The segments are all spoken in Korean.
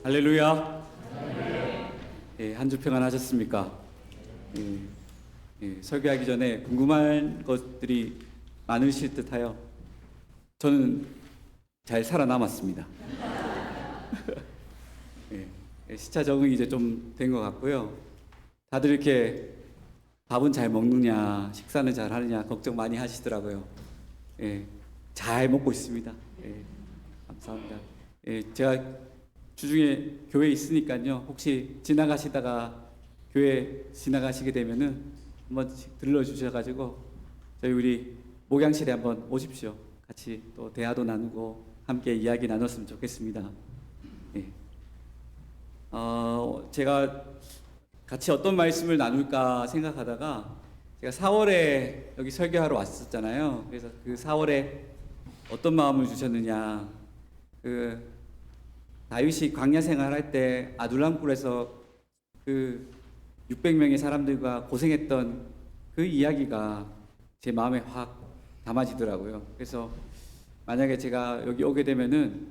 할렐루야. 예, 한 주 평안하셨습니까? 설교하기 전에 궁금한 것들이 많으실 듯하여 저는 잘 살아남았습니다. 시차 적응이 이제 좀 된 것 같고요. 다들 이렇게 밥은 잘 먹느냐, 식사는 잘 하느냐 걱정 많이 하시더라고요. 잘 먹고 있습니다. 감사합니다. 제가 주중에 교회에 있으니까요. 혹시 지나가시다가 교회 지나가시게 되면은 한번 들러주셔가지고 저희 우리 목양실에 한번 오십시오. 같이 또 대화도 나누고 함께 이야기 나눴으면 좋겠습니다. 제가 같이 어떤 말씀을 나눌까 생각하다가 제가 4월에 여기 설교하러 왔었잖아요. 그래서 그 4월에 어떤 마음을 주셨느냐, 다윗이 광야 생활할 때 아둘람굴에서 그 600명의 사람들과 고생했던 그 이야기가 제 마음에 확 담아지더라고요. 그래서 만약에 제가 여기 오게 되면은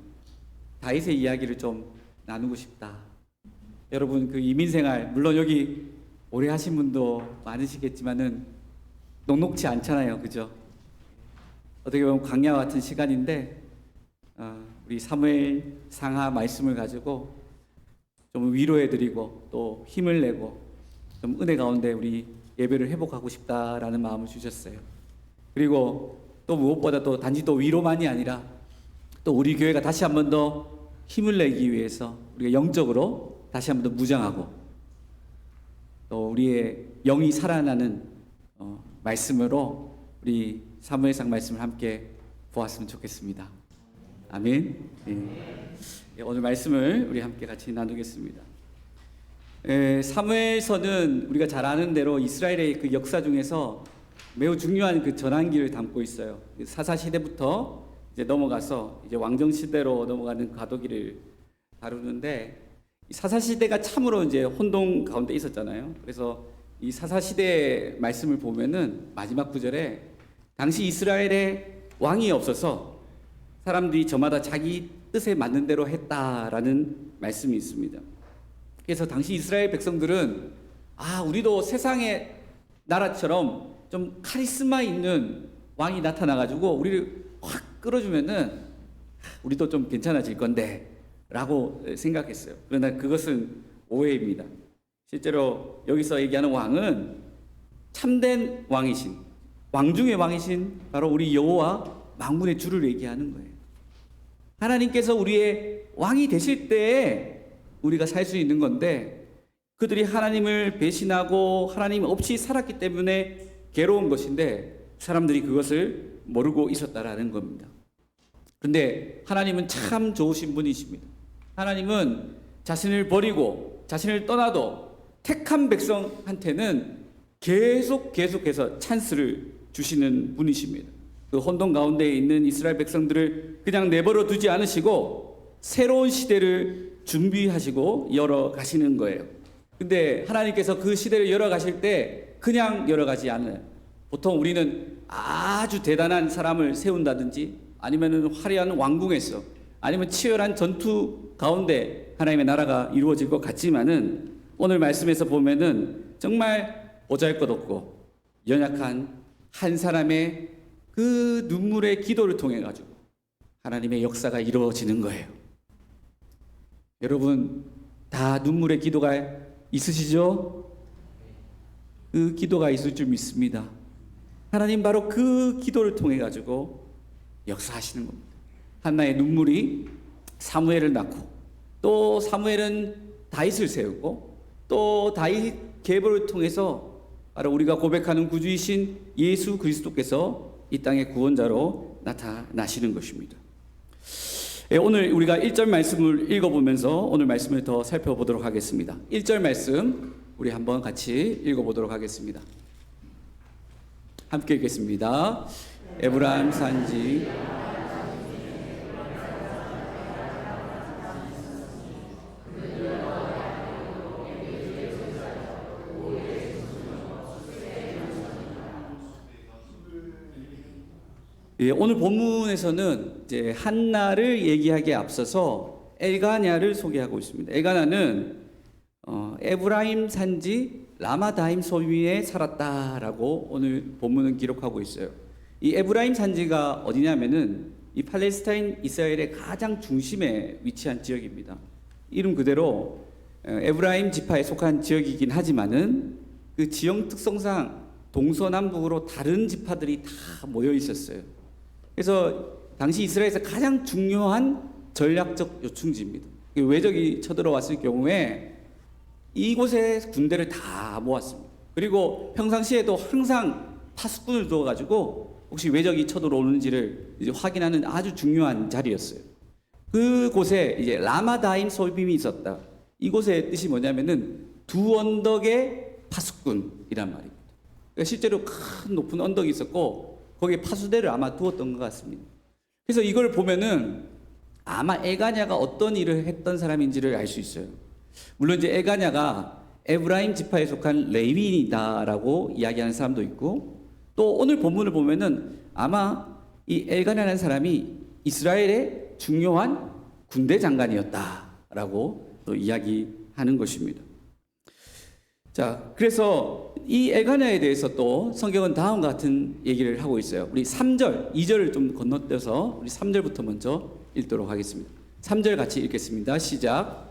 다윗의 이야기를 좀 나누고 싶다. 여러분 그 이민 생활 물론 여기 오래 하신 분도 많으시겠지만은 녹록지 않잖아요, 그죠? 어떻게 보면 광야와 같은 시간인데 우리 사무엘 상하 말씀을 가지고 좀 위로해드리고 또 힘을 내고 좀 은혜 가운데 우리 예배를 회복하고 싶다라는 마음을 주셨어요. 그리고 또 무엇보다 또 단지 또 위로만이 아니라 또 우리 교회가 다시 한 번 더 힘을 내기 위해서 우리가 영적으로 다시 한 번 더 무장하고 또 우리의 영이 살아나는 말씀으로 우리 사무엘상 말씀을 함께 보았으면 좋겠습니다. 아멘. 오늘 말씀을 우리 함께 같이 나누겠습니다. 사무엘서는 우리가 잘 아는 대로 이스라엘의 그 역사 중에서 매우 중요한 그 전환기를 담고 있어요. 사사 시대부터 이제 넘어가서 이제 왕정 시대로 넘어가는 과도기를 다루는데 이 사사 시대가 참으로 이제 혼동 가운데 있었잖아요. 그래서 이 사사 시대의 말씀을 보면은 마지막 구절에 당시 이스라엘에 왕이 없어서 사람들이 저마다 자기 뜻에 맞는 대로 했다라는 말씀이 있습니다. 그래서 당시 이스라엘 백성들은 우리도 세상의 나라처럼 좀 카리스마 있는 왕이 나타나가지고 우리를 확 끌어주면은 우리도 좀 괜찮아질 건데 라고 생각했어요. 그러나 그것은 오해입니다. 실제로 여기서 얘기하는 왕은 참된 왕이신, 왕 중의 왕이신 바로 우리 여호와 만군의 주를 얘기하는 거예요. 하나님께서 우리의 왕이 되실 때에 우리가 살 수 있는 건데 그들이 하나님을 배신하고 하나님 없이 살았기 때문에 괴로운 것인데 사람들이 그것을 모르고 있었다라는 겁니다. 그런데 하나님은 참 좋으신 분이십니다. 하나님은 자신을 버리고 자신을 떠나도 택한 백성한테는 계속해서 찬스를 주시는 분이십니다. 그 혼돈 가운데 있는 이스라엘 백성들을 그냥 내버려 두지 않으시고 새로운 시대를 준비하시고 열어가시는 거예요. 근데 하나님께서 그 시대를 열어가실 때 그냥 열어가지 않아요. 보통 우리는 아주 대단한 사람을 세운다든지 아니면 화려한 왕궁에서 아니면 치열한 전투 가운데 하나님의 나라가 이루어질 것 같지만은 오늘 말씀에서 보면은 정말 보잘것없고 연약한 한 사람의 그 눈물의 기도를 통해 가지고 하나님의 역사가 이루어지는 거예요. 여러분 다 눈물의 기도가 있으시죠? 그 기도가 있을 줄 믿습니다. 하나님 바로 그 기도를 통해 가지고 역사하시는 겁니다. 한나의 눈물이 사무엘을 낳고 또 사무엘은 다윗을 세우고 또 다윗 계보를 통해서 바로 우리가 고백하는 구주이신 예수 그리스도께서 이 땅의 구원자로 나타나시는 것입니다. 오늘 우리가 1절 말씀을 읽어보면서 오늘 말씀을 더 살펴보도록 하겠습니다. 1절 말씀 우리 한번 같이 읽어보도록 하겠습니다. 함께 읽겠습니다. 에브라임 산지 오늘 본문에서는 이제 한나를 얘기하기에 앞서서 엘가냐를 소개하고 있습니다. 엘가냐는 에브라임 산지 라마다임 소위에 살았다라고 오늘 본문은 기록하고 있어요. 이 에브라임 산지가 어디냐면은 이 팔레스타인 이스라엘의 가장 중심에 위치한 지역입니다. 이름 그대로 에브라임 지파에 속한 지역이긴 하지만은 그 지형 특성상 동서남북으로 다른 지파들이 다 모여 있었어요. 그래서 당시 이스라엘에서 가장 중요한 전략적 요충지입니다. 외적이 쳐들어왔을 경우에 이곳에 군대를 다 모았습니다. 그리고 평상시에도 항상 파수꾼을 두어가지고 혹시 외적이 쳐들어오는지를 이제 확인하는 아주 중요한 자리였어요. 그곳에 이제 라마다임 소빔이 있었다. 이곳의 뜻이 뭐냐면은 두 언덕의 파수꾼이란 말입니다. 그러니까 실제로 큰 높은 언덕이 있었고 거기에 파수대를 아마 두었던 것 같습니다. 그래서 이걸 보면은 아마 엘가냐가 어떤 일을 했던 사람인지를 알 수 있어요. 물론 이제 엘가냐가 에브라임 지파에 속한 레위인이다라고 이야기하는 사람도 있고, 또 오늘 본문을 보면은 아마 이 엘가냐라는 사람이 이스라엘의 중요한 군대 장관이었다라고 또 이야기하는 것입니다. 자, 그래서 이 엘가냐에 대해서 또 성경은 다음과 같은 얘기를 하고 있어요. 우리 3절, 2절을 좀 건너뛰어서 우리 3절부터 먼저 읽도록 하겠습니다. 3절 같이 읽겠습니다. 시작.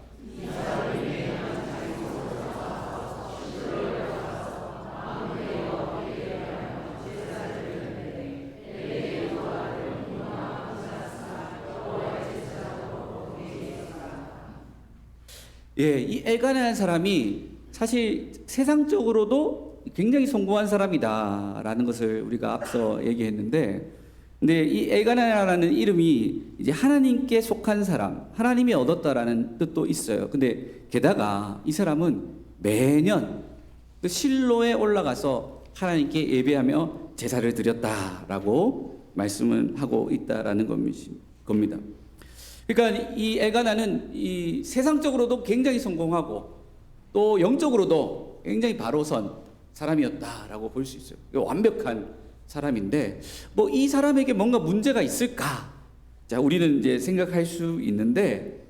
예, 이 엘가냐라는 사람이 사실 세상적으로도 굉장히 성공한 사람이다라는 것을 우리가 앞서 얘기했는데, 근데 이 엘가냐라는 이름이 이제 하나님께 속한 사람, 하나님이 얻었다라는 뜻도 있어요. 근데 게다가 이 사람은 매년 그 실로에 올라가서 하나님께 예배하며 제사를 드렸다라고 말씀을 하고 있다라는 겁니다. 그러니까 이 엘가냐는 이 세상적으로도 굉장히 성공하고 또 영적으로도 굉장히 바로선 사람이었다라고 볼 수 있어요. 완벽한 사람인데 뭐 이 사람에게 뭔가 문제가 있을까? 자, 우리는 이제 생각할 수 있는데,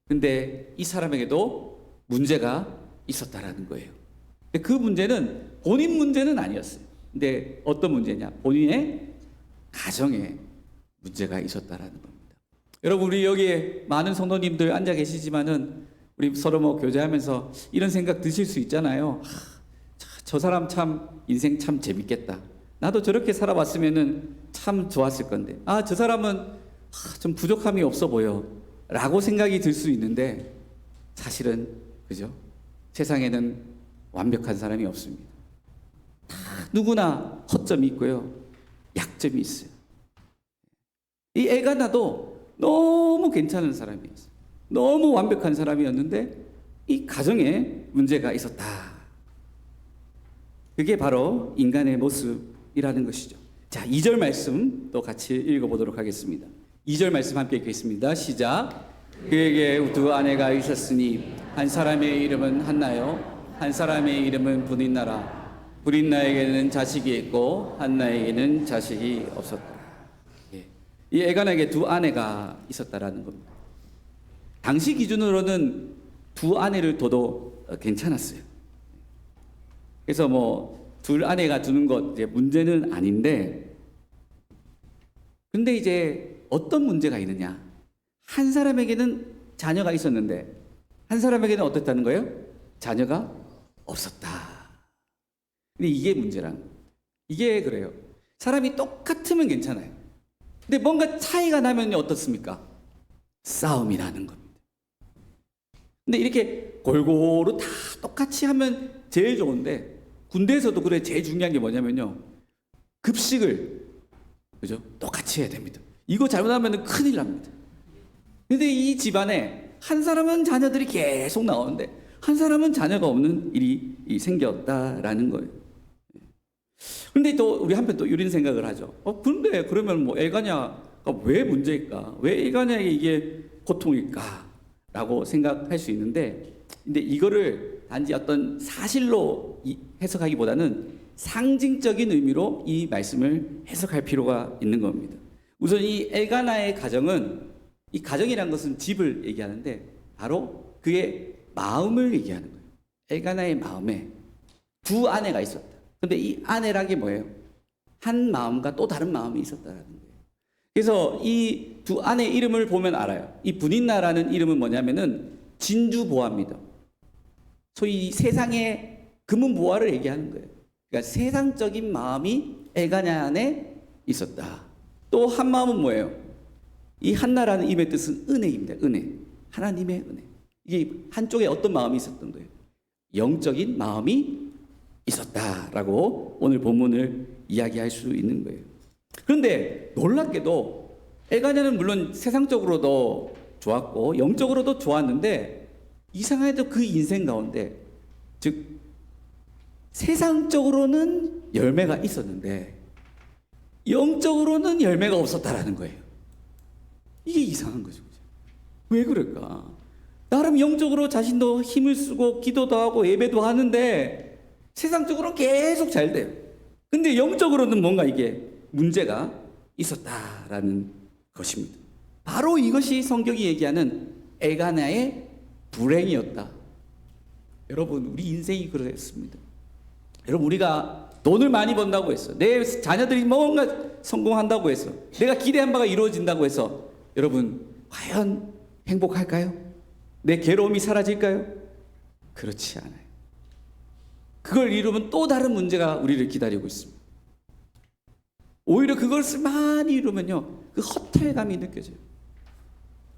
근데 이 사람에게도 문제가 있었다라는 거예요. 근데 그 문제는 본인 문제는 아니었어요. 근데 어떤 문제냐? 본인의 가정에 문제가 있었다라는 겁니다. 여러분, 우리 여기에 많은 성도님들 앉아 계시지만은 우리 서로 뭐 교제하면서 이런 생각 드실 수 있잖아요. 저 사람 참 인생 참 재밌겠다. 나도 저렇게 살아봤으면은 참 좋았을 건데. 저 사람은 좀 부족함이 없어 보여. 라고 생각이 들 수 있는데 사실은 그죠? 세상에는 완벽한 사람이 없습니다. 다 누구나 허점이 있고요. 약점이 있어요. 이 엘가냐도 너무 괜찮은 사람이었어요. 너무 완벽한 사람이었는데 이 가정에 문제가 있었다. 그게 바로 인간의 모습이라는 것이죠. 자, 2절 말씀 또 같이 읽어보도록 하겠습니다. 2절 말씀 함께 읽겠습니다. 시작. 그에게 두 아내가 있었으니 한 사람의 이름은 한나요, 한 사람의 이름은 브릿나라. 브릿나에게는 자식이 있고 한나에게는 자식이 없었다. 이 엘가냐에게 두 아내가 있었다라는 겁니다. 당시 기준으로는 두 아내를 둬도 괜찮았어요. 그래서 뭐 둘 아내가 두는 것 이제 문제는 아닌데, 근데 이제 어떤 문제가 있느냐? 한 사람에게는 자녀가 있었는데 한 사람에게는 어떻다는 거예요? 자녀가 없었다. 근데 이게 문제란 거예요. 이게 그래요. 사람이 똑같으면 괜찮아요. 근데 뭔가 차이가 나면 어떻습니까? 싸움이 나는 겁니다. 근데 이렇게 골고루 다 똑같이 하면 제일 좋은데, 군대에서도 그래, 제일 중요한 게 뭐냐면요, 급식을 그죠? 똑같이 해야 됩니다. 이거 잘못하면 큰일 납니다. 근데 이 집안에 한 사람은 자녀들이 계속 나오는데 한 사람은 자녀가 없는 일이 생겼다라는 거예요. 그런데 또 우리 한편 또 이런 생각을 하죠. 근데 그러면 뭐 엘가냐가 왜 문제일까? 왜 엘가냐에게 이게 고통일까? 라고 생각할 수 있는데, 근데 이거를 단지 어떤 사실로 해석하기보다는 상징적인 의미로 이 말씀을 해석할 필요가 있는 겁니다. 우선 이 엘가냐의 가정은 이 가정이란 것은 집을 얘기하는데 바로 그의 마음을 얘기하는 거예요. 엘가나의 마음에 두 아내가 있었다. 근데 이 아내란 게 뭐예요? 한 마음과 또 다른 마음이 있었다라는 거예요. 그래서 이 두 아내의 이름을 보면 알아요. 이 분인나라는 이름은 뭐냐면은 진주보화입니다. 소위 세상의 금은보화를 얘기하는 거예요. 그러니까 세상적인 마음이 엘가냐 안에 있었다. 또 한 마음은 뭐예요? 이 한나라는 이름의 뜻은 은혜입니다. 은혜. 하나님의 은혜. 이게 한쪽에 어떤 마음이 있었던 거예요? 영적인 마음이 있었다라고 오늘 본문을 이야기할 수 있는 거예요. 그런데 놀랍게도 엘가냐는 물론 세상적으로도 좋았고 영적으로도 좋았는데 이상하게도 그 인생 가운데 즉 세상적으로는 열매가 있었는데 영적으로는 열매가 없었다라는 거예요. 이게 이상한 거죠. 왜 그럴까? 나름 영적으로 자신도 힘을 쓰고 기도도 하고 예배도 하는데 세상적으로는 계속 잘 돼요. 근데 영적으로는 뭔가 이게 문제가 있었다라는 것입니다. 바로 이것이 성경이 얘기하는 엘가나의 불행이었다. 여러분, 우리 인생이 그랬습니다. 여러분, 우리가 돈을 많이 번다고 했어. 내 자녀들이 뭔가 성공한다고 했어. 내가 기대한 바가 이루어진다고 해서 여러분, 과연 행복할까요? 내 괴로움이 사라질까요? 그렇지 않아요. 그걸 이루면 또 다른 문제가 우리를 기다리고 있습니다. 오히려 그것을 많이 이루면요, 그 허탈감이 느껴져요.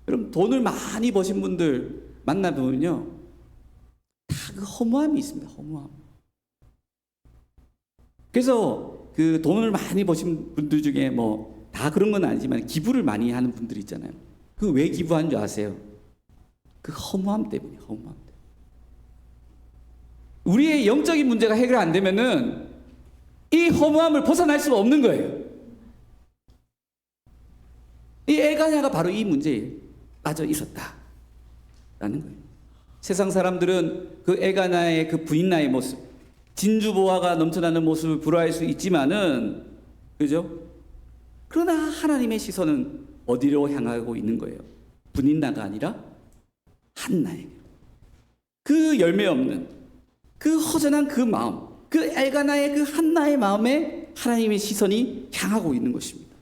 여러분, 돈을 많이 버신 분들 만나보면요, 다 그 허무함이 있습니다. 허무함. 그래서 그 돈을 많이 버신 분들 중에 뭐 다 그런 건 아니지만 기부를 많이 하는 분들 있잖아요. 그 왜 기부한 줄 아세요? 그 허무함 때문에. 허무함 때문에. 우리의 영적인 문제가 해결 안 되면은 이 허무함을 벗어날 수가 없는 거예요. 이 엘가냐가 바로 이 문제에 빠져 있었다라는 거예요. 세상 사람들은 그 엘가냐의 그 부인나의 모습, 진주보화가 넘쳐나는 모습을 부러워할 수 있지만은, 그죠? 그러나 하나님의 시선은 어디로 향하고 있는 거예요? 분인나가 아니라 한나에게. 그 열매 없는, 그 허전한 그 마음, 그 엘가나의 그 한나의 마음에 하나님의 시선이 향하고 있는 것입니다.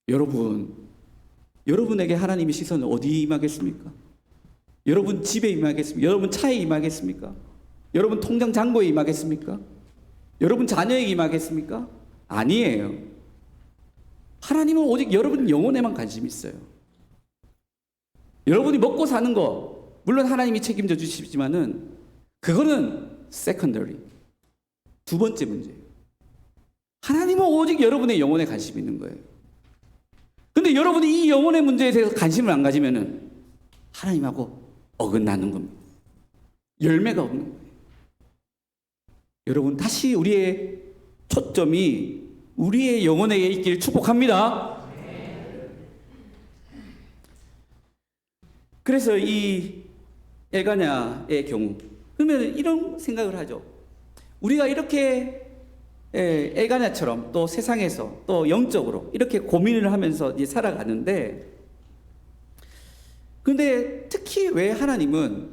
여러분, 여러분에게 하나님의 시선은 어디에 임하겠습니까? 여러분 집에 임하겠습니까? 여러분 차에 임하겠습니까? 여러분 통장 잔고에 임하겠습니까? 여러분 자녀에게 임하겠습니까? 아니에요. 하나님은 오직 여러분 영혼에만 관심이 있어요. 여러분이 먹고 사는 거 물론 하나님이 책임져 주시지만은 그거는 secondary, 두 번째 문제예요. 하나님은 오직 여러분의 영혼에 관심이 있는 거예요. 근데 여러분이 이 영혼의 문제에 대해서 관심을 안 가지면은 하나님하고 어긋나는 겁니다. 열매가 없는 거예요. 여러분, 다시 우리의 초점이 우리의 영혼에 있기를 축복합니다. 그래서 이 엘가냐의 경우, 그러면 이런 생각을 하죠. 우리가 이렇게 엘가냐처럼 또 세상에서 또 영적으로 이렇게 고민을 하면서 이제 살아가는데, 근데 특히 왜 하나님은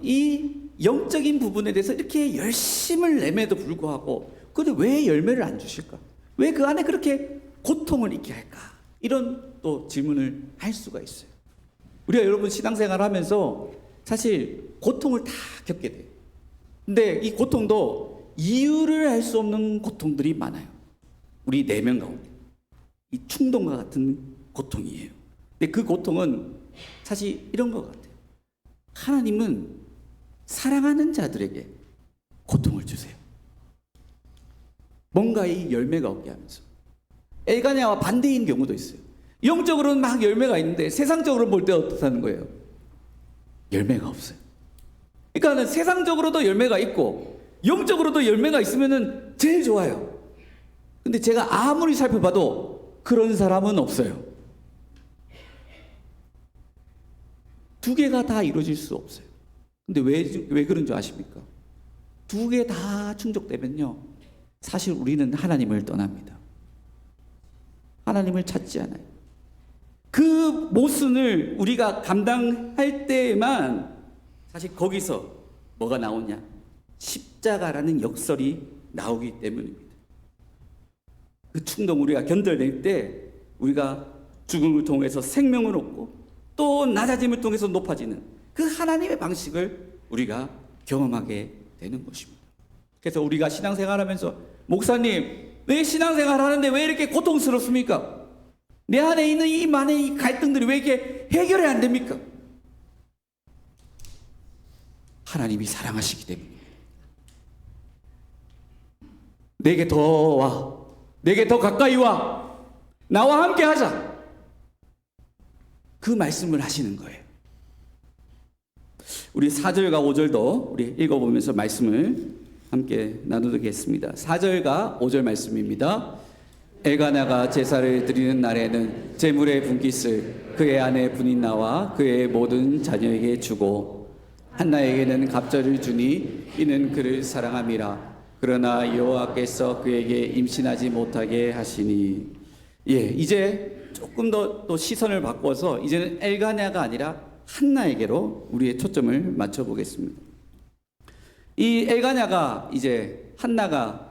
이 영적인 부분에 대해서 이렇게 열심을 내매도 불구하고 근데 왜 열매를 안 주실까? 왜 그 안에 그렇게 고통을 있게 할까? 이런 또 질문을 할 수가 있어요. 우리가 여러분 신앙생활 하면서 사실 고통을 다 겪게 돼요. 근데 이 고통도 이유를 알 수 없는 고통들이 많아요. 우리 내면 가운데. 이 충동과 같은 고통이에요. 근데 그 고통은 사실 이런 것 같아요. 하나님은 사랑하는 자들에게 고통을 주세요. 뭔가 이 열매가 없게 하면서. 엘가냐와 반대인 경우도 있어요. 영적으로는 막 열매가 있는데 세상적으로 볼 때 어떻다는 거예요? 열매가 없어요. 그러니까 세상적으로도 열매가 있고 영적으로도 열매가 있으면 제일 좋아요. 근데 제가 아무리 살펴봐도 그런 사람은 없어요. 두 개가 다 이루어질 수 없어요. 근데 왜 그런 줄 아십니까? 두 개 다 충족되면요, 사실 우리는 하나님을 떠납니다. 하나님을 찾지 않아요. 그 모순을 우리가 감당할 때에만 사실 거기서 뭐가 나오냐? 십자가라는 역설이 나오기 때문입니다. 그 충동 우리가 견뎌낼 때 우리가 죽음을 통해서 생명을 얻고 또 낮아짐을 통해서 높아지는 그 하나님의 방식을 우리가 경험하게 되는 것입니다. 그래서 우리가 신앙생활하면서 목사님 왜 신앙생활 하는데 왜 이렇게 고통스럽습니까? 내 안에 있는 이 많은 이 갈등들이 왜 이렇게 해결이 안 됩니까? 하나님이 사랑하시기 때문에 내게 더 와, 내게 더 가까이 와, 나와 함께 하자, 그 말씀을 하시는 거예요. 우리 4절과 5절도 우리 읽어보면서 말씀을 함께 나누겠습니다. 4절과 5절 말씀입니다. 엘가나가 제사를 드리는 날에는 제물의 분깃을 그의 아내 브닌나와 그의 모든 자녀에게 주고 한나에게는 갑절을 주니 이는 그를 사랑함이라. 그러나 여호와께서 그에게 임신하지 못하게 하시니. 이제 조금 더 또 시선을 바꿔서 이제는 엘가나가 아니라 한나에게로 우리의 초점을 맞춰보겠습니다. 이 엘가나가 이제 한나가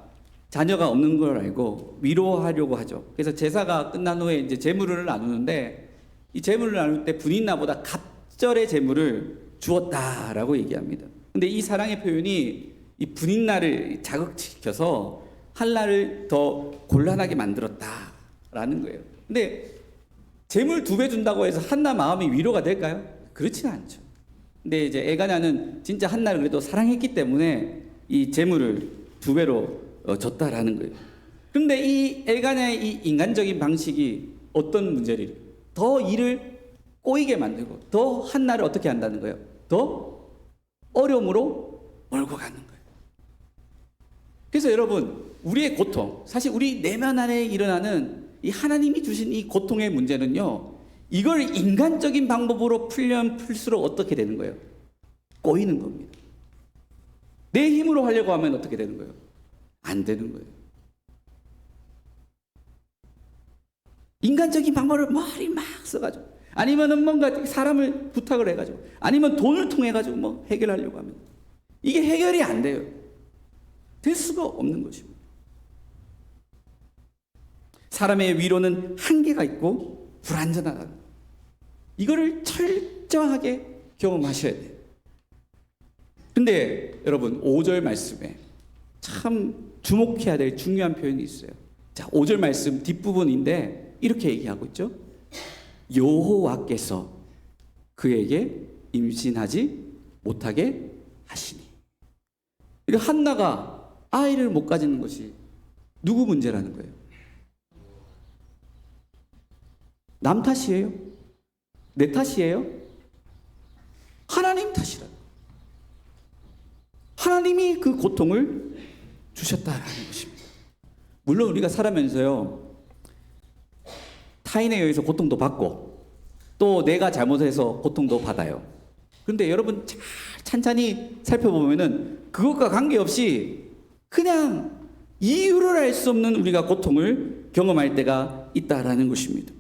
자녀가 없는 걸 알고 위로하려고 하죠. 그래서 제사가 끝난 후에 이제 제물을 나누는데 이 제물을 나눌 때 브닌나보다 갑절의 제물을 주었다라고 얘기합니다. 근데 이 사랑의 표현이 이 브닌나를 자극시켜서 한나를 더 곤란하게 만들었다라는 거예요. 근데 제물 2배 준다고 해서 한나 마음이 위로가 될까요? 그렇지는 않죠. 근데 이제 엘가나는 진짜 한나를 그래도 사랑했기 때문에 이 제물을 2배로 줬다라는 거예요. 그런데 이 엘가나의 이 인간적인 방식이 어떤 문제를 더 일을 꼬이게 만들고 더 한나를 어떻게 한다는 거예요? 더 어려움으로 몰고 가는 거예요. 그래서 여러분, 우리의 고통, 사실 우리 내면 안에 일어나는 이 하나님이 주신 이 고통의 문제는요, 이걸 인간적인 방법으로 풀면 풀수록 어떻게 되는 거예요? 꼬이는 겁니다. 내 힘으로 하려고 하면 어떻게 되는 거예요? 안 되는 거예요. 인간적인 방법을 머리 막 써가지고, 아니면은 뭔가 사람을 부탁을 해가지고, 아니면 돈을 통해가지고 뭐 해결하려고 하면 이게 해결이 안 돼요. 될 수가 없는 것입니다. 사람의 위로는 한계가 있고 불완전하다. 이거를 철저하게 경험하셔야 돼요. 근데 여러분 5절 말씀에 참 주목해야 될 중요한 표현이 있어요. 자, 5절 말씀 뒷부분인데 이렇게 얘기하고 있죠. 여호와께서 그에게 임신하지 못하게 하시니. 한나가 아이를 못 가지는 것이 누구 문제라는 거예요? 남 탓이에요? 내 탓이에요? 하나님 탓이라고. 하나님이 그 고통을 주셨다라는 것입니다. 물론 우리가 살아면서요, 타인에 의해서 고통도 받고 또 내가 잘못해서 고통도 받아요. 그런데 여러분 잘 찬찬히 살펴보면은 그것과 관계없이 그냥 이유를 알 수 없는 우리가 고통을 경험할 때가 있다라는 것입니다.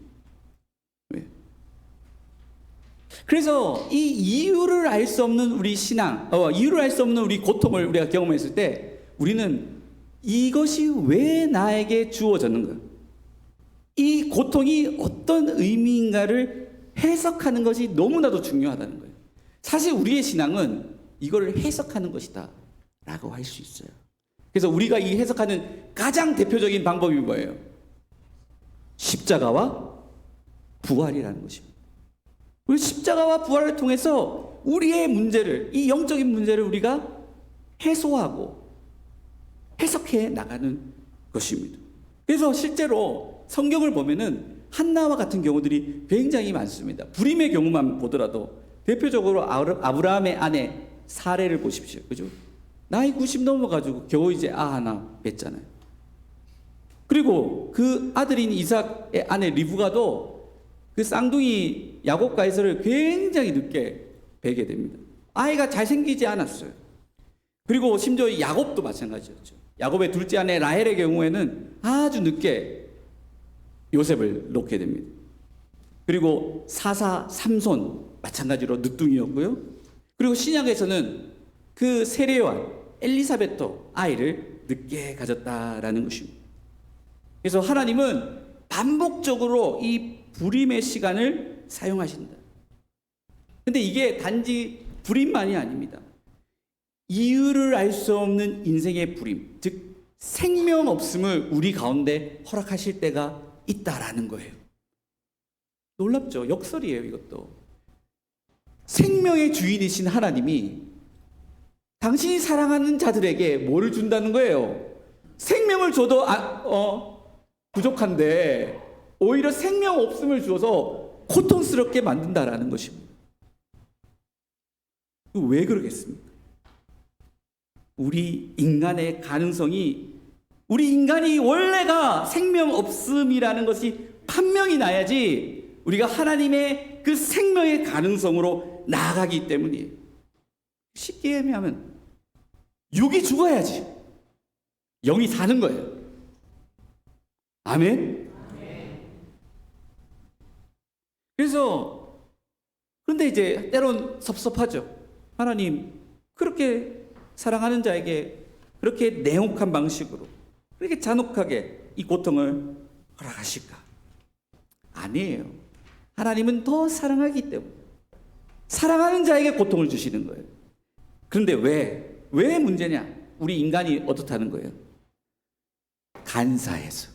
그래서 이 이유를 알 수 없는 우리 신앙, 이유를 알 수 없는 우리 고통을 우리가 경험했을 때 우리는 이것이 왜 나에게 주어졌는가, 이 고통이 어떤 의미인가를 해석하는 것이 너무나도 중요하다는 거예요. 사실 우리의 신앙은 이걸 해석하는 것이다 라고 할 수 있어요. 그래서 우리가 이 해석하는 가장 대표적인 방법이 뭐예요? 십자가와 부활이라는 것입니다. 우리 십자가와 부활을 통해서 우리의 문제를, 이 영적인 문제를 우리가 해소하고 해석해 나가는 것입니다. 그래서 실제로 성경을 보면은 한나와 같은 경우들이 굉장히 많습니다. 불임의 경우만 보더라도 대표적으로 아브라함의 아내 사레를 보십시오. 그죠? 나이 90 넘어가지고 겨우 이제 하나 뵀잖아요. 그리고 그 아들인 이삭의 아내 리브가도 그 쌍둥이 야곱과 에서를 굉장히 늦게 뵈게 됩니다. 아이가 잘생기지 않았어요. 그리고 심지어 야곱도 마찬가지였죠. 야곱의 둘째 아내 라헬의 경우에는 아주 늦게 요셉을 놓게 됩니다. 그리고 사사 삼손 마찬가지로 늦둥이였고요. 그리고 신약에서는 그 세례요한 엘리사벳도 아이를 늦게 가졌다라는 것입니다. 그래서 하나님은 반복적으로 이 불임의 시간을 사용하신다. 근데 이게 단지 불임만이 아닙니다. 이유를 알 수 없는 인생의 불임, 즉 생명 없음을 우리 가운데 허락하실 때가 있다라는 거예요. 놀랍죠? 역설이에요, 이것도. 생명의 주인이신 하나님이 당신이 사랑하는 자들에게 뭐를 준다는 거예요? 생명을 줘도 부족한데 오히려 생명 없음을 주어서 고통스럽게 만든다라는 것입니다. 왜 그러겠습니까? 우리 인간의 가능성이, 우리 인간이 원래가 생명 없음이라는 것이 판명이 나야지 우리가 하나님의 그 생명의 가능성으로 나아가기 때문이에요. 쉽게 얘기하면 육이 죽어야지 영이 사는 거예요. 아멘? 그래서 그런데 이제 때론 섭섭하죠. 하나님 그렇게 사랑하는 자에게 그렇게 냉혹한 방식으로 그렇게 잔혹하게 이 고통을 허락하실까? 아니에요. 하나님은 더 사랑하기 때문에 사랑하는 자에게 고통을 주시는 거예요. 그런데 왜 문제냐? 우리 인간이 어떻다는 거예요? 간사해서.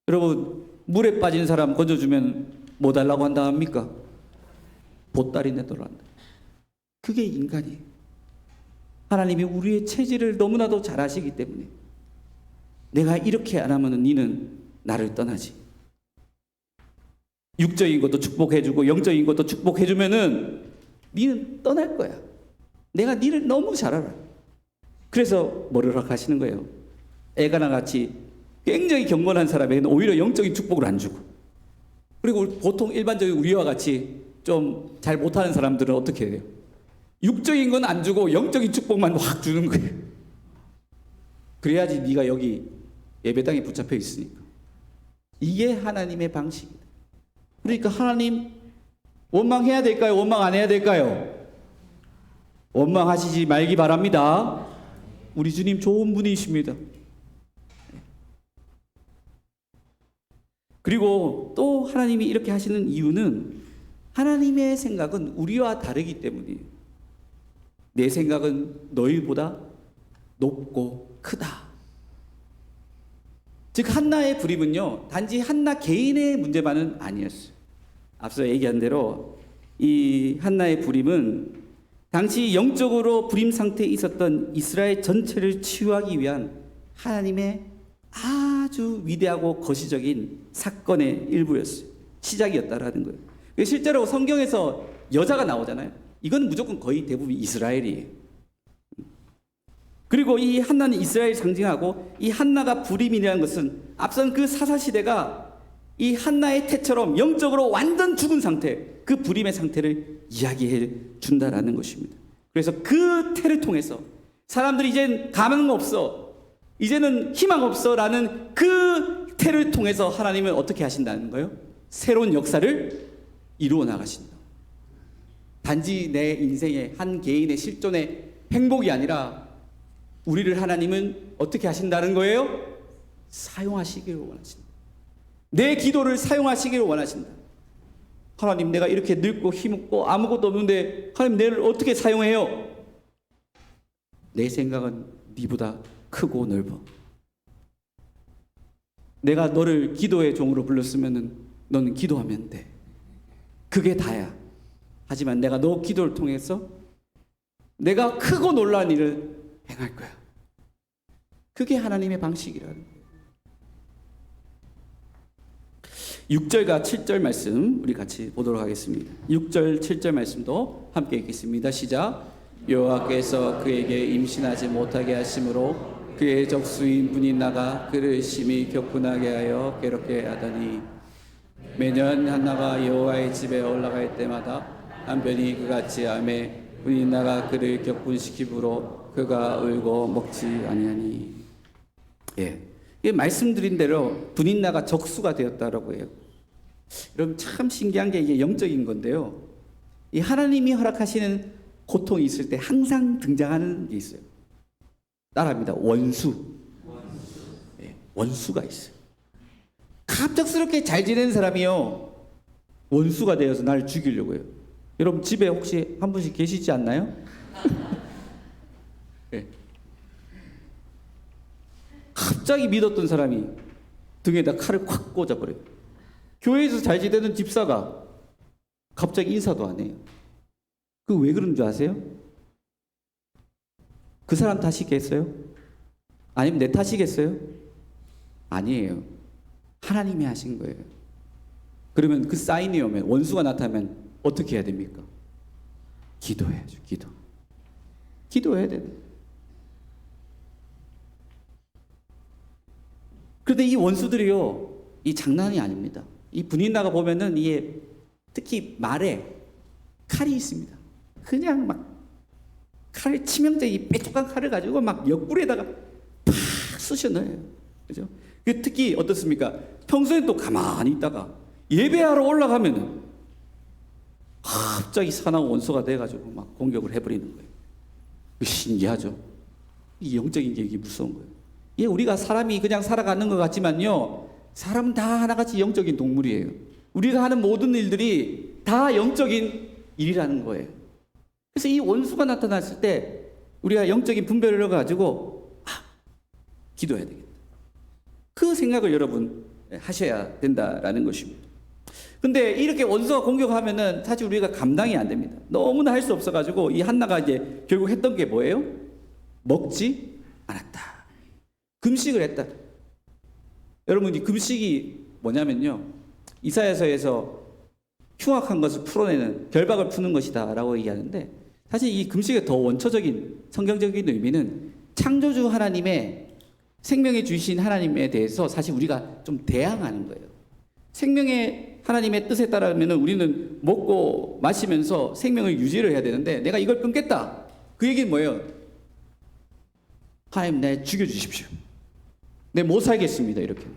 여러분 물에 빠진 사람 건져주면 뭐 달라고 한다 합니까? 보따리 내도록 한다. 그게 인간이에요. 하나님이 우리의 체질을 너무나도 잘 아시기 때문에 내가 이렇게 안 하면 니는 나를 떠나지. 육적인 것도 축복해주고 영적인 것도 축복해주면은 니는 떠날 거야. 내가 니를 너무 잘 알아. 그래서 뭐를 허락하시는 거예요? 에가나 같이 굉장히 경건한 사람에게는 오히려 영적인 축복을 안 주고, 그리고 보통 일반적인 우리와 같이 좀 잘 못하는 사람들은 어떻게 해야 돼요? 육적인 건 안 주고 영적인 축복만 확 주는 거예요. 그래야지 네가 여기 예배당에 붙잡혀 있으니까. 이게 하나님의 방식이다. 그러니까 하나님 원망해야 될까요? 원망 안 해야 될까요? 원망하시지 말기 바랍니다. 우리 주님 좋은 분이십니다. 그리고 또 하나님이 이렇게 하시는 이유는 하나님의 생각은 우리와 다르기 때문이에요. 내 생각은 너희보다 높고 크다. 즉 한나의 불임은요 단지 한나 개인의 문제만은 아니었어요. 앞서 얘기한 대로 이 한나의 불임은 당시 영적으로 불임 상태에 있었던 이스라엘 전체를 치유하기 위한 하나님의 아주 위대하고 거시적인 사건의 일부였어요. 시작이었다라는 거예요. 실제로 성경에서 여자가 나오잖아요. 이건 무조건 거의 대부분 이스라엘이에요. 그리고 이 한나는 이스라엘 상징하고, 이 한나가 불임이라는 것은 앞선 그 사사시대가 이 한나의 태처럼 영적으로 완전 죽은 상태, 그 불임의 상태를 이야기해 준다라는 것입니다. 그래서 그 태를 통해서 사람들이 이젠 가망 없어, 이제는 희망 없어 라는 그 태를 통해서 하나님은 어떻게 하신다는 거예요? 새로운 역사를 이루어 나가신다. 단지 내 인생의 한 개인의 실존의 행복이 아니라 우리를 하나님은 어떻게 하신다는 거예요? 사용하시기를 원하신다. 내 기도를 사용하시기를 원하신다. 하나님 내가 이렇게 늙고 힘없고 아무것도 없는데 하나님 내를 어떻게 사용해요? 내 생각은 네보다 크고 넓어. 내가 너를 기도의 종으로 불렀으면 너는 기도하면 돼. 그게 다야. 하지만 내가 너 기도를 통해서 내가 크고 놀라운 일을 행할 거야. 그게 하나님의 방식이라는 거예요. 6절과 7절 말씀 우리 같이 보도록 하겠습니다. 6절 7절 말씀도 함께 읽겠습니다. 시작. 여호와께서 그에게 임신하지 못하게 하심으로 그의 적수인 분이 나가 그를 심히 격분하게 하여 괴롭게 하더니 매년 한나가 여호와의 집에 올라갈 때마다 한편이 그같이 하매 분이 나가 그를 격분시키므로 그가 울고 먹지 아니하니. 예, 말씀드린 대로 분인나가 적수가 되었다라고 해요. 여러분 참 신기한 게 이게 영적인 건데요. 이 하나님이 허락하시는 고통이 있을 때 항상 등장하는 게 있어요. 따라합니다. 원수. 네, 원수가 있어요. 갑작스럽게 잘 지내는 사람이요, 원수가 되어서 날 죽이려고 해요. 여러분 집에 혹시 한 분씩 계시지 않나요? 네. 갑자기 믿었던 사람이 등에다 칼을 콱 꽂아버려요. 교회에서 잘 지내는 집사가 갑자기 인사도 안 해요. 그 왜 그런 줄 아세요? 그 사람 탓이겠어요? 아니면 내 탓이겠어요? 아니에요. 하나님이 하신 거예요. 그러면 그 사인이 오면, 원수가 나타나면 어떻게 해야 됩니까? 기도해야죠. 기도해야 돼요. 그런데 이 원수들이요, 이 장난이 아닙니다. 이 분인나가 보면은 이게 특히 말에 칼이 있습니다. 그냥 막 칼, 치명적인 뾰족한 칼을 가지고 막 옆구리에다가 팍 쑤셔 넣어요. 그죠? 특히 어떻습니까? 평소엔 또 가만히 있다가 예배하러 올라가면은 갑자기 사나운 원수가 돼가지고 막 공격을 해버리는 거예요. 신기하죠? 이 영적인 게 이게 무서운 거예요. 예, 우리가 사람이 그냥 살아가는 것 같지만요, 사람은 다 하나같이 영적인 동물이에요. 우리가 하는 모든 일들이 다 영적인 일이라는 거예요. 그래서 이 원수가 나타났을 때 우리가 영적인 분별을 가지고 기도해야 되겠다. 그 생각을 여러분 하셔야 된다라는 것입니다. 근데 이렇게 원수가 공격하면은 사실 우리가 감당이 안 됩니다. 너무나 할 수 없어가지고 이 한나가 이제 결국 했던 게 뭐예요? 먹지 않았다. 금식을 했다. 여러분, 이 금식이 뭐냐면요, 이사야서에서 흉악한 것을 풀어내는, 결박을 푸는 것이다 라고 얘기하는데, 사실 이 금식의 더 원초적인 성경적인 의미는 창조주 하나님의, 생명의 주신 하나님에 대해서 사실 우리가 좀 대항하는 거예요. 생명의 하나님의 뜻에 따르면 우리는 먹고 마시면서 생명을 유지를 해야 되는데, 내가 이걸 끊겠다, 그 얘기는 뭐예요? 하나님, 날 죽여주십시오. 내 못 살겠습니다. 이렇게.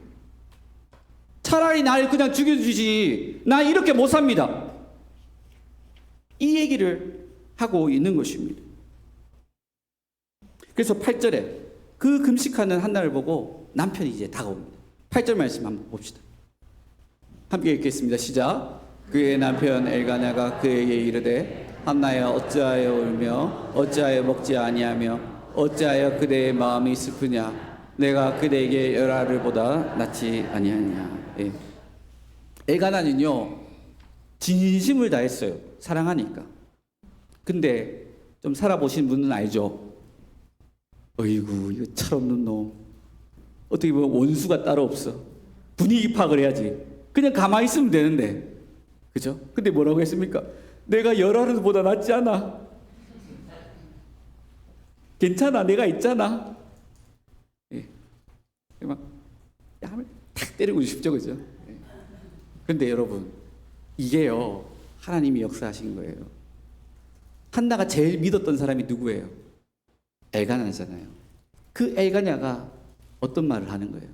차라리 날 그냥 죽여주지, 나 이렇게 못 삽니다. 이 얘기를 하고 있는 것입니다. 그래서 8절에 그 금식하는 한나를 보고 남편이 이제 다가옵니다. 8절 말씀 한번 봅시다. 함께 읽겠습니다. 시작. 그의 남편 엘가냐가 그에게 이르되, 한나야, 어찌하여 울며 어찌하여 먹지 아니하며 어찌하여 그대의 마음이 슬프냐? 내가 그대에게 열아를 보다 낫지 아니하냐. 예. 엘가나는요, 진심을 다했어요. 사랑하니까. 근데 좀 살아보신 분은 알죠? 어이구, 이거 철없는 놈. 어떻게 보면 원수가 따로 없어. 분위기 파악을 해야지. 그냥 가만히 있으면 되는데, 그죠? 근데 뭐라고 했습니까? 내가 열아르보다 낫지 않아. 괜찮아, 내가 있잖아. 예. 막 뺨을 탁 때리고 싶죠, 그죠? 예. 근데 여러분, 이게요, 하나님이 역사하신 거예요. 한나가 제일 믿었던 사람이 누구예요? 엘가냐잖아요. 그 엘가냐가 어떤 말을 하는 거예요?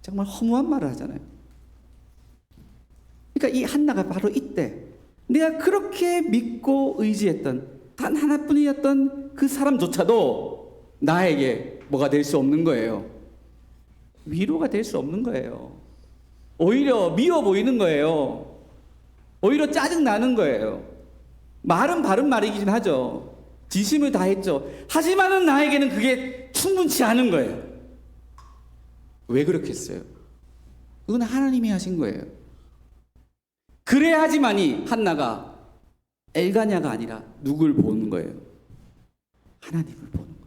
정말 허무한 말을 하잖아요. 그러니까 이 한나가 바로 이때 내가 그렇게 믿고 의지했던 단 하나뿐이었던 그 사람조차도 나에게 뭐가 될 수 없는 거예요. 위로가 될 수 없는 거예요. 오히려 미워 보이는 거예요. 오히려 짜증 나는 거예요. 말은 바른 말이긴 하죠. 진심을 다했죠. 하지만은 나에게는 그게 충분치 않은 거예요. 왜 그렇게 했어요? 그건 하나님이 하신 거예요. 그래야지만이 한나가 엘가냐가 아니라 누굴 보는 거예요? 하나님을 보는 거예요.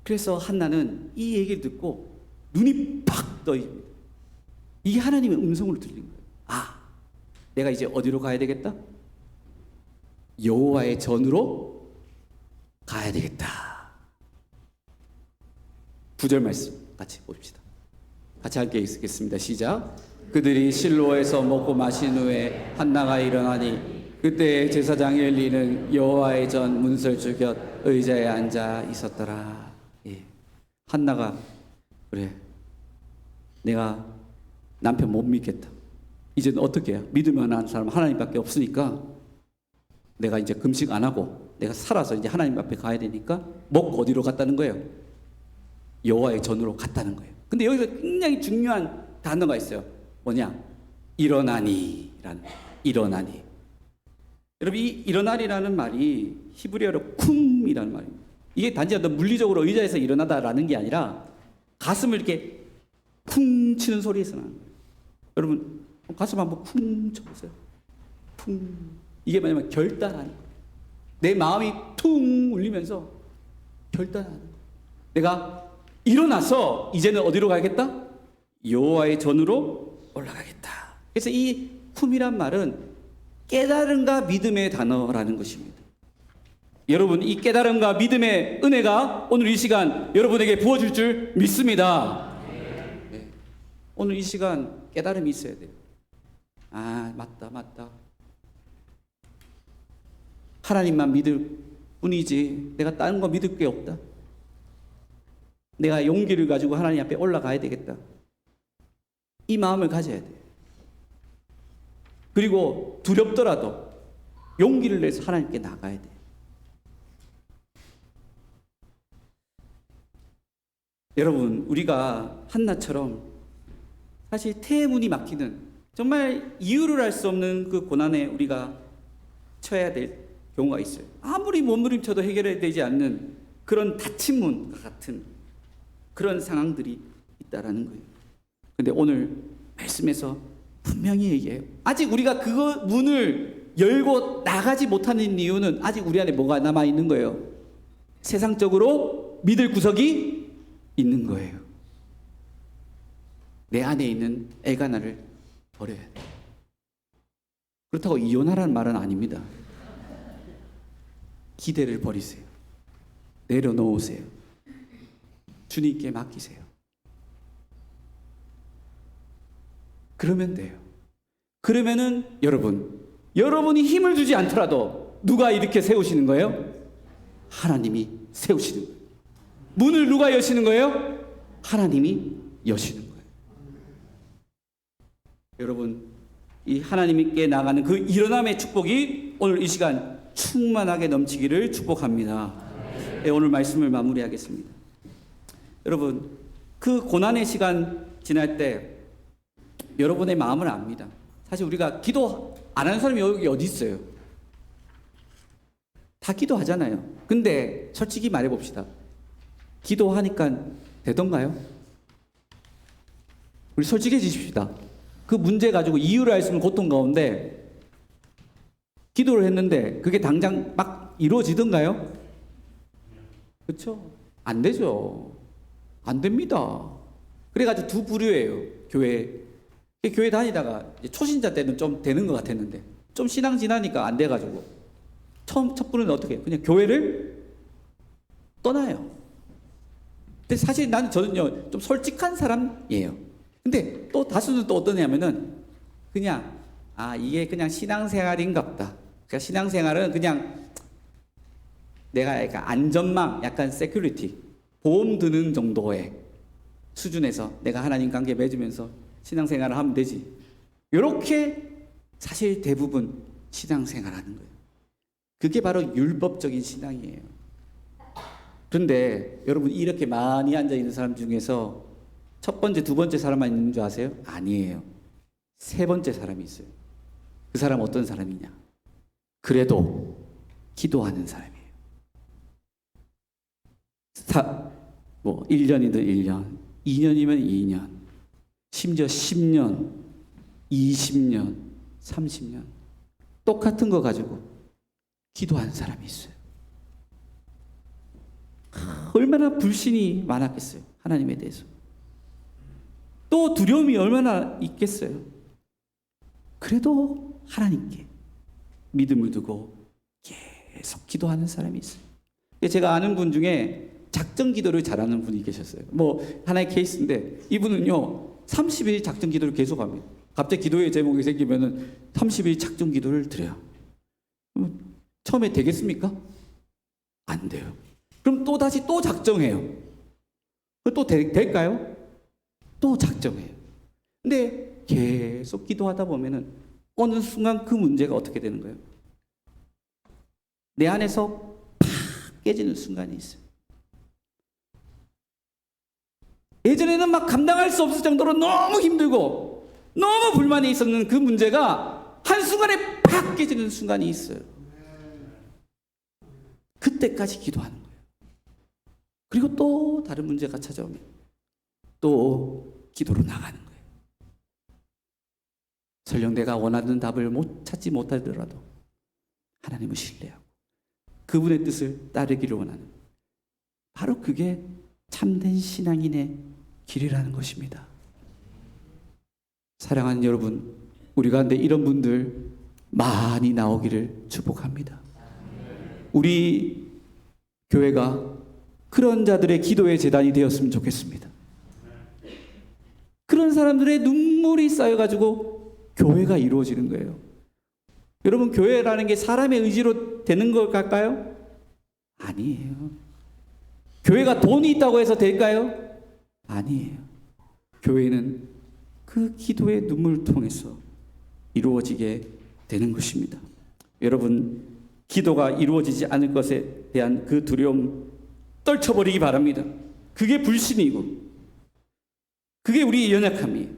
그래서 한나는 이 얘기를 듣고 눈이 팍 떠입니다. 이게 하나님의 음성으로 들린 거예요. 아, 내가 이제 어디로 가야 되겠다? 여호와의 전으로 가야 되겠다. 9절 말씀 같이 봅시다. 같이 함께 읽겠습니다. 시작. 그들이 실로에서 먹고 마신 후에 한나가 일어나니 그때 제사장 엘리는 여호와의 전 문설주 곁 의자에 앉아 있었더라. 예. 한나가 그래, 내가 남편 못 믿겠다. 이제는 어떻게 해야? 믿을 만한 사람 하나님밖에 없으니까 내가 이제 금식 안 하고 내가 살아서 이제 하나님 앞에 가야 되니까 먹고 어디로 갔다는 거예요? 여호와의 전으로 갔다는 거예요. 근데 여기서 굉장히 중요한 단어가 있어요. 뭐냐? 일어나니라는, 일어나니. 여러분, 이 일어나리라는 말이 히브리어로 쿰이라는 말입니다. 이게 단지 어떤 물리적으로 의자에서 일어나다라는 게 아니라 가슴을 이렇게 쿵 치는 소리에서 나는 거예요. 여러분, 가슴 한번 쿵 쳐보세요. 쿵. 이게 뭐냐면 결단하는 거예요. 내 마음이 퉁 울리면서 결단하는 거예요. 내가 일어나서 이제는 어디로 가야겠다? 여호와의 전으로 올라가겠다. 그래서 이 쿰이란 말은 깨달음과 믿음의 단어라는 것입니다. 여러분, 이 깨달음과 믿음의 은혜가 오늘 이 시간 여러분에게 부어질 줄 믿습니다. 네. 오늘 이 시간 깨달음이 있어야 돼요. 아, 맞다. 하나님만 믿을 뿐이지 내가 다른 거 믿을 게 없다. 내가 용기를 가지고 하나님 앞에 올라가야 되겠다. 이 마음을 가져야 돼요. 그리고 두렵더라도 용기를 내서 하나님께 나가야 돼요. 여러분, 우리가 한나처럼 사실 태문이 막히는, 정말 이유를 알 수 없는 그 고난에 우리가 처해야 될 경우가 있어요. 아무리 몸부림쳐도 해결되지 않는 그런 닫힌 문과 같은 그런 상황들이 있다라는 거예요. 근데 오늘 말씀에서 분명히 얘기해요. 아직 우리가 그 문을 열고 나가지 못하는 이유는 아직 우리 안에 뭐가 남아 있는 거예요. 세상적으로 믿을 구석이 있는 거예요. 내 안에 있는 애가나를 버려야 돼요. 그렇다고 이혼하라는 말은 아닙니다. 기대를 버리세요. 내려놓으세요. 주님께 맡기세요. 그러면 돼요. 그러면은 여러분이 힘을 주지 않더라도 누가 이렇게 세우시는 거예요? 하나님이 세우시는 거예요. 문을 누가 여시는 거예요? 하나님이 여시는 거예요. 여러분, 이 하나님께 나가는 그 일어남의 축복이 오늘 이 시간 충만하게 넘치기를 축복합니다. 네, 오늘 말씀을 마무리하겠습니다. 여러분, 그 고난의 시간 지날 때 여러분의 마음을 압니다. 사실 우리가 기도 안 하는 사람이 여기 어디 있어요? 다 기도하잖아요. 근데 솔직히 말해봅시다. 기도하니까 되던가요? 우리 솔직해지십시다. 그 문제 가지고 이유를 알 수 없는 고통 가운데 기도를 했는데 그게 당장 막 이루어지던가요? 그렇죠? 안 되죠. 안 됩니다. 그래가지고 두 부류예요. 교회 다니다가 초신자 때는 좀 되는 것 같았는데 좀 신앙 지나니까 안 돼가지고 첫 부류는 어떻게 해요? 그냥 교회를 떠나요. 근데 사실 저는요 좀 솔직한 사람이에요. 근데 또 다수는 또 어떠냐면은 그냥 이게 그냥 신앙생활인가 보다. 그러니까 신앙생활은 그냥 내가 약간 안전망, 약간 세큐리티, 보험 드는 정도의 수준에서 내가 하나님 관계 맺으면서 신앙생활을 하면 되지. 이렇게 사실 대부분 신앙생활하는 거예요. 그게 바로 율법적인 신앙이에요. 그런데 여러분, 이렇게 많이 앉아있는 사람 중에서 첫 번째, 두 번째 사람만 있는 줄 아세요? 아니에요. 세 번째 사람이 있어요. 그 사람 어떤 사람이냐? 그래도 기도하는 사람이에요. 1년이든 1년, 2년이면 2년, 심지어 10년, 20년, 30년 똑같은 거 가지고 기도하는 사람이 있어요. 얼마나 불신이 많았겠어요. 하나님에 대해서. 또 두려움이 얼마나 있겠어요. 그래도 하나님께 믿음을 두고 계속 기도하는 사람이 있어요. 제가 아는 분 중에 작정 기도를 잘하는 분이 계셨어요. 하나의 케이스인데 이분은요 30일 작정 기도를 계속합니다. 갑자기 기도의 제목이 생기면은 30일 작정 기도를 드려요. 처음에 되겠습니까? 안 돼요. 그럼 또 다시 또 작정해요. 또 될까요? 또 작정해요. 근데 계속 기도하다 보면은 어느 순간 그 문제가 어떻게 되는 거예요? 내 안에서 팍 깨지는 순간이 있어요. 예전에는 막 감당할 수 없을 정도로 너무 힘들고 너무 불만이 있었는 그 문제가 한순간에 팍 깨지는 순간이 있어요. 그때까지 기도하는 거예요. 그리고 또 다른 문제가 찾아오면 또 기도로 나가는 거예요. 설령 내가 원하는 답을 찾지 못하더라도 하나님을 신뢰하고 그분의 뜻을 따르기를 원하는, 바로 그게 참된 신앙인의 길이라는 것입니다. 사랑하는 여러분, 우리 가운데 이런 분들 많이 나오기를 축복합니다. 우리 교회가 그런 자들의 기도의 재단이 되었으면 좋겠습니다. 그런 사람들의 눈물이 쌓여가지고 교회가 이루어지는 거예요. 여러분, 교회라는 게 사람의 의지로 되는 것 같까요? 아니에요. 교회가 돈이 있다고 해서 될까요? 아니에요. 교회는 그 기도의 눈물을 통해서 이루어지게 되는 것입니다. 여러분, 기도가 이루어지지 않을 것에 대한 그 두려움 떨쳐버리기 바랍니다. 그게 불신이고 그게 우리의 연약함이에요.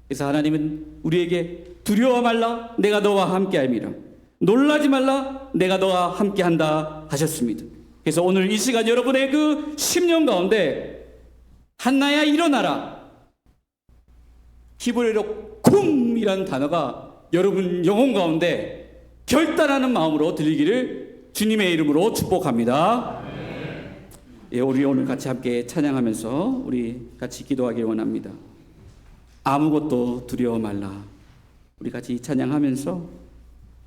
그래서 하나님은 우리에게 두려워 말라, 내가 너와 함께함이라. 놀라지 말라, 내가 너와 함께한다 하셨습니다. 그래서 오늘 이 시간 여러분의 그 심령 가운데 한나야 일어나라, 히브리어로 쿰이라는 단어가 여러분 영혼 가운데 결단하는 마음으로 들리기를 주님의 이름으로 축복합니다. 예, 우리 오늘 같이 함께 찬양하면서 우리 같이 기도하길 원합니다. 아무것도 두려워 말라. 우리 같이 찬양하면서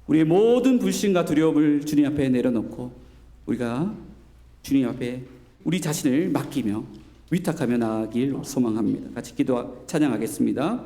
우리의 모든 불신과 두려움을 주님 앞에 내려놓고 우리가 주님 앞에 우리 자신을 맡기며 위탁하며 나아가길 소망합니다. 같이 찬양하겠습니다.